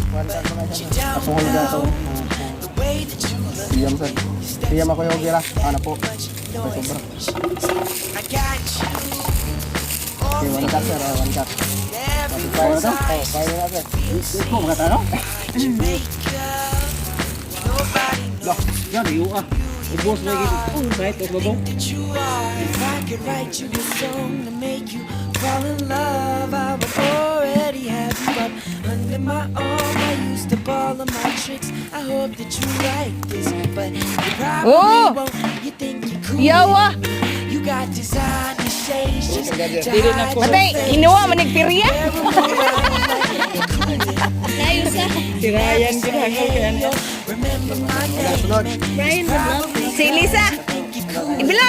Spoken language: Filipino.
Kasuhol na ito. Siyam sir. Siyam ako yung gira. Ano po? Ito sobra. Okay, one cut sir. One cut. Kaya na ito? Oo, kaya na sir. Ito mga tanong? Yan, iyo ah. Ibos lagi. Kahit ito ba? If I could write you a song to make you fall in love, I would already have you up under my arm. I used to ball of my tricks. I hope that you like this, but you probably won't. You think you're cool. Yawa. You got designer shades just to Dili na hide ko. your Matay, face. hinuwa manigpiriya. Sirayan ginahangol kaya niya. Remember my name. Sunod. Si Lisa. Ibila,